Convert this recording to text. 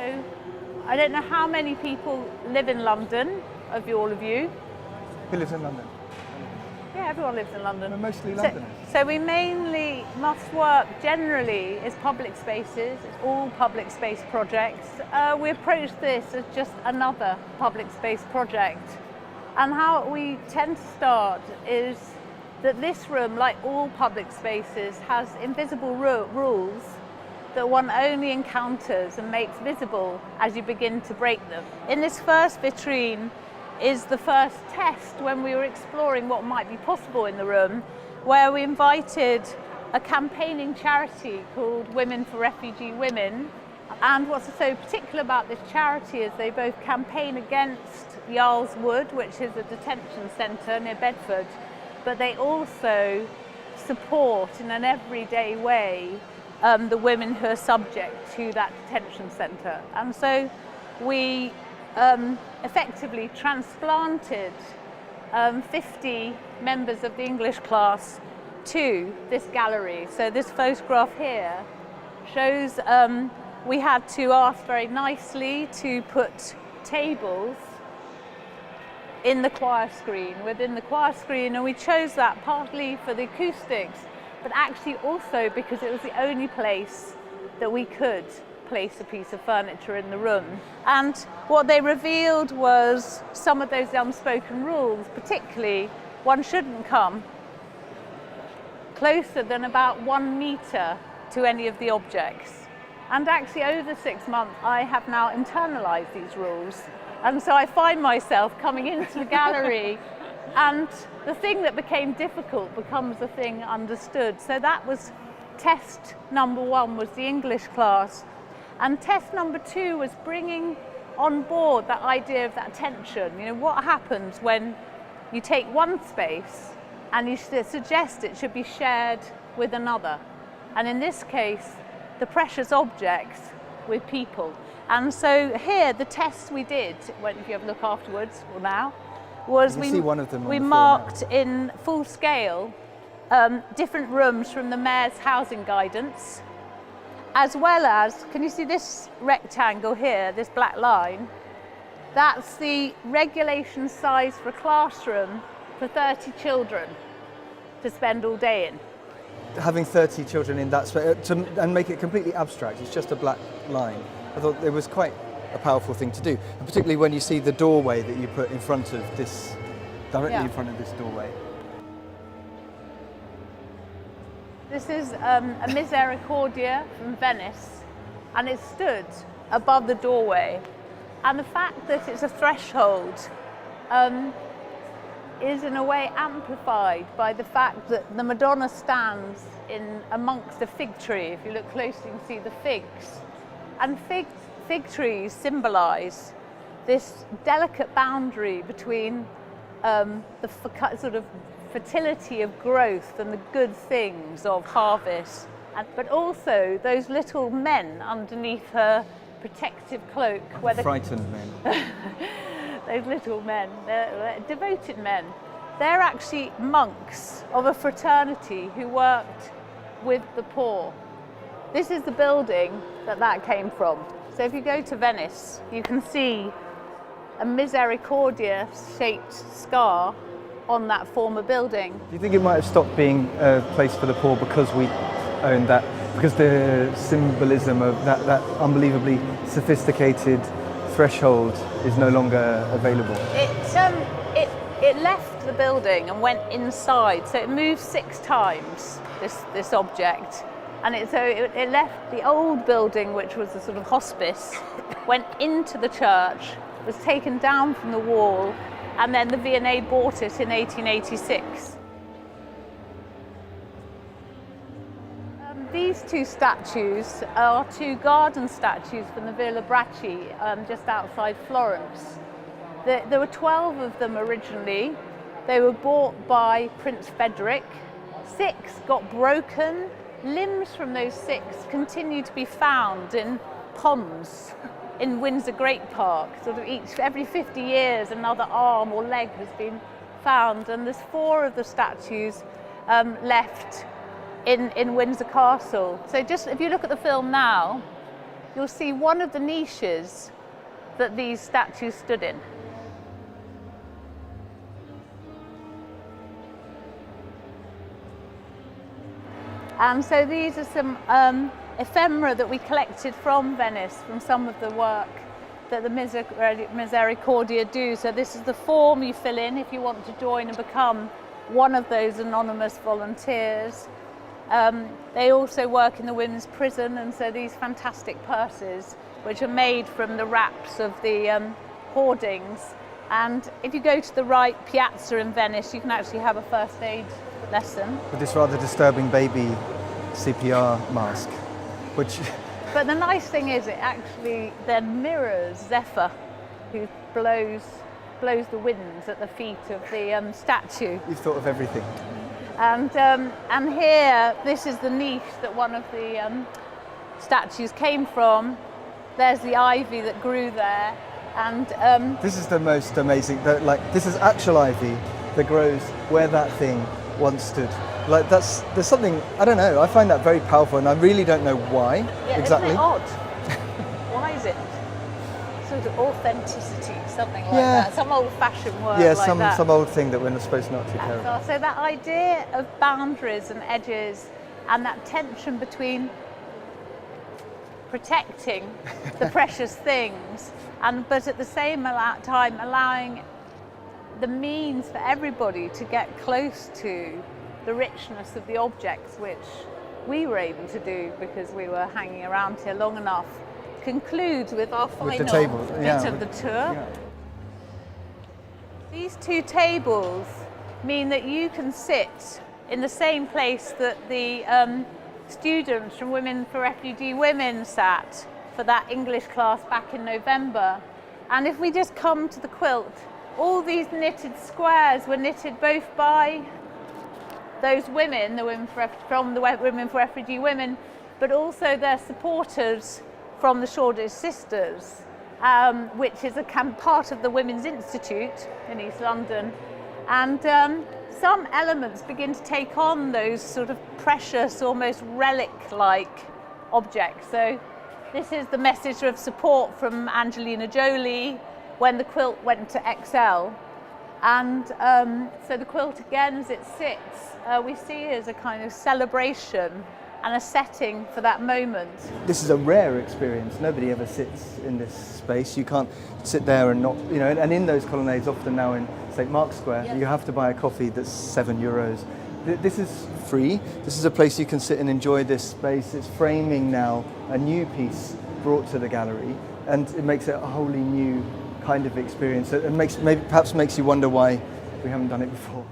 So I don't know how many people live in London, all of you. Who lives in London? Yeah, everyone lives in London. We're mostly Londoners. So we mainly must work generally is public spaces. It's all public space projects. We approach this as just another public space project. And how we tend to start is that this room, like all public spaces, has invisible rules that one only encounters and makes visible as you begin to break them. In this first vitrine is the first test when we were exploring what might be possible in the room, where we invited a campaigning charity called Women for Refugee Women. And what's so particular about this charity is they both campaign against Yarl's Wood, which is a detention centre near Bedford, but they also support in an everyday way the women who are subject to that detention centre. And so we effectively transplanted 50 members of the English class to this gallery. So this photograph here shows we had to ask very nicely to put tables in the choir screen, within the choir screen, and we chose that partly for the acoustics, but actually also because it was the only place that we could place a piece of furniture in the room. And what they revealed was some of those unspoken rules, particularly one shouldn't come closer than about 1 metre to any of the objects. And actually over 6 months I have now internalised these rules, and so I find myself coming into the gallery and the thing that became difficult becomes the thing understood. So that was test number 1, was the English class. And test number 2 was bringing on board that idea of that tension. You know, what happens when you take one space and you suggest it should be shared with another? And in this case, the precious objects with people. And so here, the test we did, if you have a look afterwards or now, was we marked in full scale different rooms from the Mayor's housing guidance, as well as, can you see this rectangle here, this black line? That's the regulation size for a classroom for 30 children to spend all day in. Having 30 children in that space, and make it completely abstract, it's just a black line. I thought it was quite a powerful thing to do, and particularly when you see the doorway that you put in front of this, directly in front of this doorway. This is a Misericordia from Venice, and it stood above the doorway. And the fact that it's a threshold is in a way amplified by the fact that the Madonna stands in amongst a fig tree. If you look closely, you can see the figs. And fig trees symbolise this delicate boundary between the sort of fertility of growth and the good things of harvest, but also those little men underneath her protective cloak. Frightened men. Those little men, they're devoted men. They're actually monks of a fraternity who worked with the poor. This is the building that came from. So if you go to Venice, you can see a Misericordia-shaped scar on that former building. Do you think it might have stopped being a place for the poor because we own that, because the symbolism of that unbelievably sophisticated threshold is no longer available? It left the building and went inside, so it moved 6 times, this object. And it left the old building, which was a sort of hospice, went into the church, was taken down from the wall, and then the V&A bought it in 1886. These 2 statues are 2 garden statues from the Villa Bracci, just outside Florence. There were 12 of them originally. They were bought by Prince Frederick. 6 got broken. Limbs from those 6 continue to be found in ponds in Windsor Great Park. Sort of every 50 years another arm or leg has been found, and there's 4 of the statues left in Windsor Castle. So just if you look at the film now, you'll see one of the niches that these statues stood in. And so these are some ephemera that we collected from Venice, from some of the work that the Misericordia do. So this is the form you fill in if you want to join and become one of those anonymous volunteers. They also work in the women's prison, and so these fantastic purses, which are made from the wraps of the hoardings. And if you go to the right piazza in Venice, you can actually have a first aid lesson. With this rather disturbing baby CPR mask, which... But the nice thing is it actually then mirrors Zephyr, who blows the winds at the feet of the statue. You've thought of everything. And here, this is the niche that one of the statues came from. There's the ivy that grew there, and this is the most amazing. This is actual ivy that grows where that thing once stood. Like there's something, I don't know. I find that very powerful, and I really don't know why exactly. Isn't it odd? Why is it? Sort of authenticity, something like that. Some old-fashioned word like that. some old thing that we're supposed not to care about. So that idea of boundaries and edges, and that tension between protecting the precious things, but at the same time allowing the means for everybody to get close to the richness of the objects, which we were able to do because we were hanging around here long enough, concludes with our final bit of the tour. Yeah. These two tables mean that you can sit in the same place that the students from Women for Refugee Women sat for that English class back in November. And if we just come to the quilt, all these knitted squares were knitted both by those women, from the Women for Refugee Women, but also their supporters from the Shoreditch Sisters, which is a part of the Women's Institute in East London. And some elements begin to take on those sort of precious, almost relic-like objects. So this is the message of support from Angelina Jolie when the quilt went to XL. And so the quilt, again, as it sits, we see as a kind of celebration and a setting for that moment. This is a rare experience. Nobody ever sits in this space. You can't sit there and not, and in those colonnades, often now in St. Mark's Square, you have to buy a coffee that's €7. This is free. This is a place you can sit and enjoy this space. It's framing now a new piece brought to the gallery, and it makes it a wholly new kind of experience. It perhaps makes you wonder why we haven't done it before.